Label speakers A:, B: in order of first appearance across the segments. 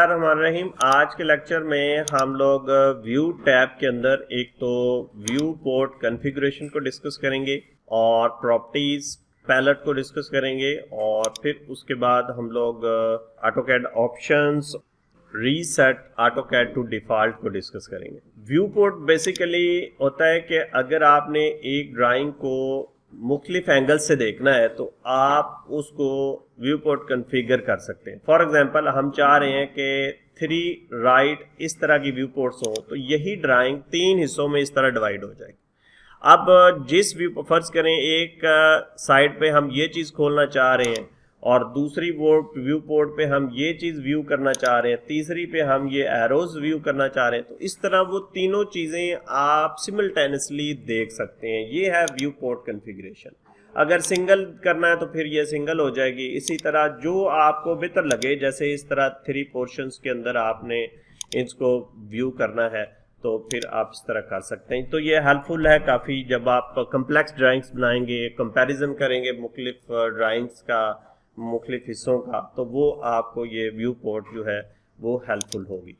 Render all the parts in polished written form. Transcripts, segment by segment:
A: रहीम। आज के लेक्चर में हम लोग व्यू टैब के अंदर एक तो व्यू पोर्ट कॉन्फ़िगरेशन को डिस्कस करेंगे और प्रॉपर्टीज पैलेट को डिस्कस करेंगे और फिर उसके बाद हम लोग AutoCAD options reset AutoCAD to default को डिस्कस करेंगे। व्यू पोर्ट बेसिकली होता है कि अगर आपने एक ड्राइंग को मुख्तलिफ एंगल से देखना है तो आप उसको व्यू पोर्ट कन्फिगर कर सकते हैं। फॉर एग्जांपल हम चाह रहे हैं कि 3 राइट इस तरह की व्यू पोर्ट्स हो तो यही ड्राइंग 3 हिस्सों में इस तरह डिवाइड हो जाएगी। अब जिस व्यू फर्ज करें एक साइड पे हम ये चीज़ खोलना चाह रहे हैं और दूसरी व्यू पोर्ट पे हम ये चीज़ व्यू करना चाह रहे हैं, तीसरी पे हम ये एरोज व्यू करना चाह रहे हैं, तो इस तरह वो तीनों चीज़ें आप सिमल्टेनियसली देख सकते हैं। ये है व्यू पोर्ट कॉन्फ़िगरेशन। अगर सिंगल करना है तो फिर ये सिंगल हो जाएगी। इसी तरह जो आपको बेहतर लगे, जैसे इस तरह 3 पोर्शंस के अंदर आपने इसको व्यू करना है तो फिर आप इस तरह कर सकते हैं। तो ये हेल्पफुल है काफ़ी जब आप कम्प्लेक्स ड्राइंग्स बनाएंगे, कंपैरिजन करेंगे मुख्तलिफ ड्राइंग्स का, मुख्तलिफ हिस्सों का, तो वो आपको ये व्यू पोर्ट जो है वो हेल्पफुल होगी।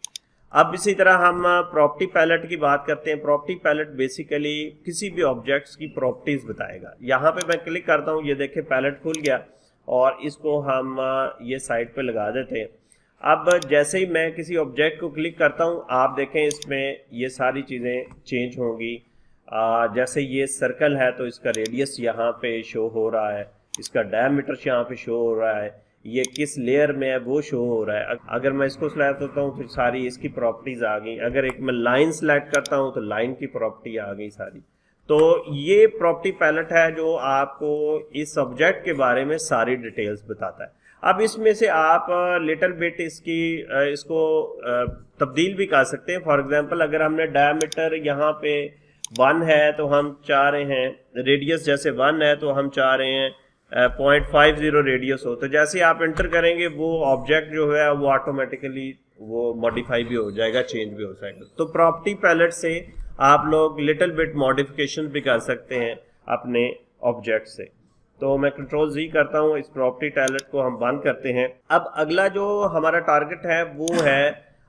A: अब इसी तरह हम प्रॉपर्टी पैलेट की बात करते हैं। प्रॉपर्टी पैलेट बेसिकली किसी भी ऑब्जेक्ट्स की प्रॉपर्टीज बताएगा। यहाँ पे मैं क्लिक करता हूँ, ये देखें पैलेट खुल गया और इसको हम ये साइड पे लगा देते हैं। अब जैसे ही मैं किसी ऑब्जेक्ट को क्लिक करता हूँ आप देखें इसमें ये सारी चीज़ें चेंज होंगी। जैसे ये सर्कल है तो इसका रेडियस यहाँ पे शो हो रहा है, इसका डायमीटर यहाँ पे शो हो रहा है, ये किस लेयर में है वो शो हो रहा है। अगर मैं इसको सिलेक्ट करता हूँ तो सारी इसकी प्रॉपर्टीज आ गई। अगर एक मैं लाइन सिलेक्ट करता हूँ तो लाइन की प्रॉपर्टी आ गई सारी। तो ये प्रॉपर्टी पैलेट है जो आपको इस ऑब्जेक्ट के बारे में सारी डिटेल्स बताता है। अब इसमें से आप लिटिल बिट इसको तब्दील भी कर सकते हैं। फॉर एग्जांपल अगर हमने डायमीटर यहाँ पे 1 है तो हम चाह रहे हैं, रेडियस जैसे 1 है तो हम चाह रहे हैं 0.50 रेडियस हो, तो जैसे ही आप एंटर करेंगे वो ऑब्जेक्ट जो है वो ऑटोमेटिकली वो मॉडिफाई भी हो जाएगा, चेंज भी हो जाएगा। तो प्रॉपर्टी पैलेट से आप लोग लिटिल बिट मॉडिफिकेशन भी कर सकते हैं अपने ऑब्जेक्ट से। तो मैं कंट्रोल Z करता हूँ, इस प्रॉपर्टी पैलेट को हम बंद करते हैं। अब अगला जो हमारा टारगेट है वो है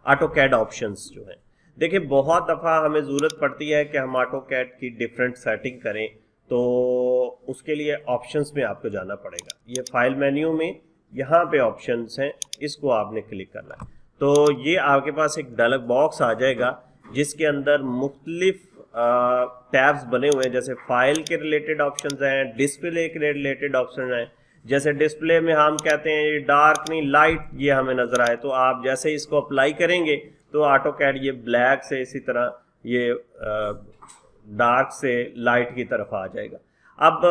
A: ऑटोकैड ऑप्शंस जो है। देखिए बहुत दफ़ा हमें ज़रूरत पड़ती है कि हम ऑटोकैड की डिफरेंट सेटिंग करें, तो उसके लिए ऑप्शंस में आपको जाना पड़ेगा। ये फाइल मेन्यू में यहाँ पे ऑप्शंस हैं, इसको आपने क्लिक करना है तो ये आपके पास एक डायलॉग बॉक्स आ जाएगा जिसके अंदर मुख्तलिफ टैब्स बने हुए हैं। जैसे फाइल के रिलेटेड ऑप्शंस हैं, डिस्प्ले के रिलेटेड ऑप्शन हैं। जैसे डिस्प्ले में हम कहते हैं ये डार्क नहीं लाइट ये हमें नज़र आए, तो आप जैसे इसको अप्लाई करेंगे तो ऑटोकैड ये ब्लैक से इसी तरह ये डार्क से लाइट की तरफ आ जाएगा। अब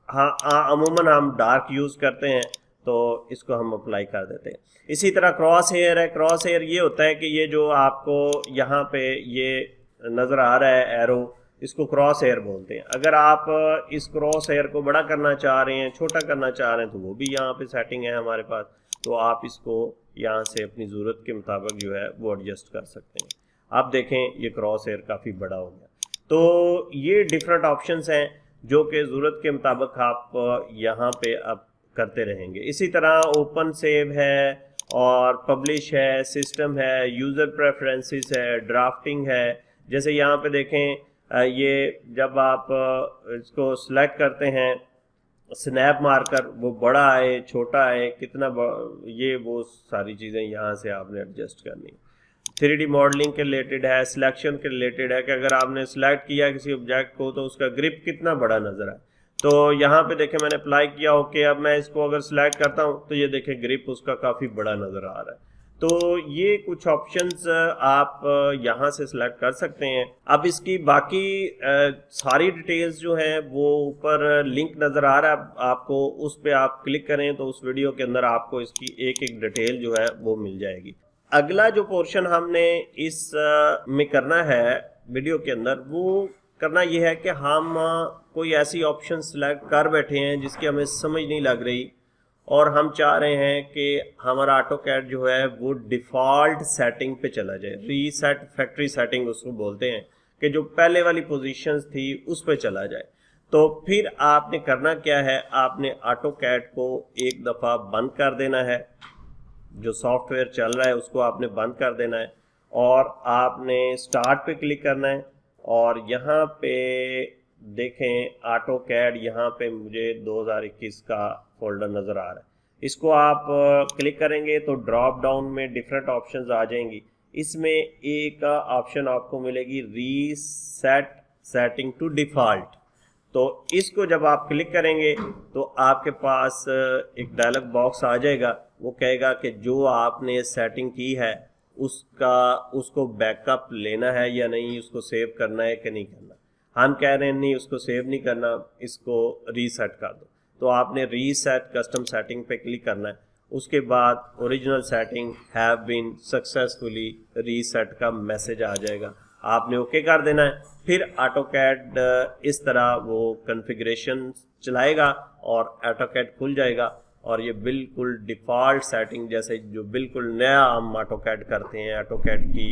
A: हाँ अमूमन हम डार्क यूज़ करते हैं तो इसको हम अप्लाई कर देते हैं। इसी तरह क्रॉस हेयर है। क्रॉस हेयर ये होता है कि ये जो आपको यहाँ पे ये नज़र आ रहा है एरो, इसको क्रॉस हेयर बोलते हैं। अगर आप इस क्रॉस हेयर को बड़ा करना चाह रहे हैं, छोटा करना चाह रहे हैं, तो वो भी यहाँ पे सेटिंग है हमारे पास। तो आप इसको यहाँ से अपनी ज़रूरत के मुताबिक जो है वो एडजस्ट कर सकते हैं। आप देखें ये क्रॉस हेयर काफ़ी बड़ा हो गया। तो ये डिफरेंट ऑप्शंस हैं जो कि ज़रूरत के मुताबिक आप यहाँ पे अब करते रहेंगे। इसी तरह ओपन सेव है और पब्लिश है, सिस्टम है, यूज़र प्रेफरेंसेस है, ड्राफ्टिंग है। जैसे यहाँ पे देखें ये जब आप इसको सिलेक्ट करते हैं स्नैप मार्कर, वो बड़ा है छोटा है कितना ये वो सारी चीज़ें यहाँ से आपने एडजस्ट करनी। 3D मॉडलिंग के रिलेटेड है, सिलेक्शन के रिलेटेड है कि अगर आपने सिलेक्ट किया किसी ऑब्जेक्ट को तो उसका ग्रिप कितना बड़ा नज़र आए। तो यहाँ पे देखें मैंने अप्लाई किया, ओके। अब मैं इसको अगर सिलेक्ट करता हूँ तो ये देखें ग्रिप उसका काफ़ी बड़ा नज़र आ रहा है। तो ये कुछ ऑप्शंस आप यहाँ से सिलेक्ट कर सकते हैं। अब इसकी बाकी सारी डिटेल्स जो हैं वो ऊपर लिंक नज़र आ रहा है आपको, उस पर आप क्लिक करें तो उस वीडियो के अंदर आपको इसकी एक एक डिटेल जो है वो मिल जाएगी। अगला जो पोर्शन हमने इस में करना है वीडियो के अंदर, वो करना ये है कि हम कोई ऐसी ऑप्शन सिलेक्ट कर बैठे हैं जिसकी हमें समझ नहीं लग रही और हम चाह रहे हैं कि हमारा ऑटोकैड जो है वो डिफ़ॉल्ट सेटिंग पे चला जाए। रीसेट फैक्ट्री सेटिंग उसको बोलते हैं कि जो पहले वाली पोजीशंस थी उस पे चला जाए। तो फिर आपने करना क्या है, आपने ऑटोकैड को एक दफ़ा बंद कर देना है। जो सॉफ्टवेयर चल रहा है उसको आपने बंद कर देना है और आपने स्टार्ट पे क्लिक करना है और यहाँ पे देखें ऑटो कैड, यहाँ पे मुझे 2021 का फोल्डर नज़र आ रहा है। इसको आप क्लिक करेंगे तो ड्रॉप डाउन में डिफरेंट ऑप्शंस आ जाएंगी। इसमें एक ऑप्शन आपको मिलेगी रीसेट सेटिंग टू डिफ़ॉल्ट। तो इसको जब आप क्लिक करेंगे तो आपके पास एक डायलॉग बॉक्स आ जाएगा। वो कहेगा कि जो आपने सेटिंग की है उसको बैकअप लेना है या नहीं, उसको सेव करना है कि नहीं करना। हम कह रहे हैं नहीं, उसको सेव नहीं करना, इसको रीसेट कर दो। तो आपने रीसेट कस्टम सेटिंग पे क्लिक करना है। उसके बाद original setting have been successfully reset का मैसेज आ जाएगा, आपने ओके कर देना है। फिर ऑटोकैड इस तरह वो कॉन्फ़िगरेशन चलाएगा और ऑटोकैड खुल जाएगा और ये बिल्कुल डिफ़ॉल्ट सेटिंग जैसे जो बिल्कुल नया हम ऑटोकैड करते हैं, ऑटोकैड की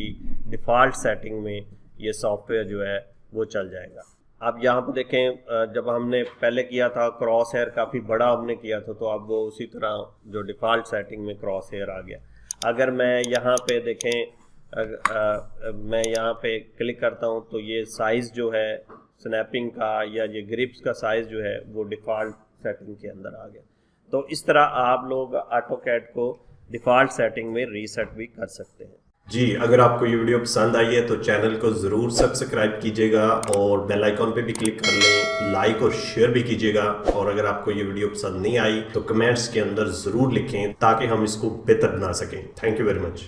A: डिफ़ॉल्ट सेटिंग में ये सॉफ्टवेयर जो है वो चल जाएगा। आप यहाँ पर देखें, जब हमने पहले किया था क्रॉस हेयर काफ़ी बड़ा हमने किया था, तो अब वो उसी तरह जो डिफ़ॉल्ट सेटिंग में क्रॉस हेयर आ गया। अगर मैं यहाँ पे देखें, मैं यहाँ पे क्लिक करता हूँ तो ये साइज़ जो है स्नैपिंग का या ये ग्रिप्स का साइज़ जो है वो डिफ़ॉल्ट सेटिंग के अंदर आ गया। तो इस तरह आप लोग ऑटोकैड को डिफ़ॉल्ट सेटिंग में रीसेट भी कर सकते हैं।
B: जी, अगर आपको ये वीडियो पसंद आई है तो चैनल को ज़रूर सब्सक्राइब कीजिएगा और बेल आइकॉन पे भी क्लिक कर लें, लाइक और शेयर भी कीजिएगा। और अगर आपको ये वीडियो पसंद नहीं आई तो कमेंट्स के अंदर ज़रूर लिखें ताकि हम इसको बेहतर बना सकें। Thank you very much.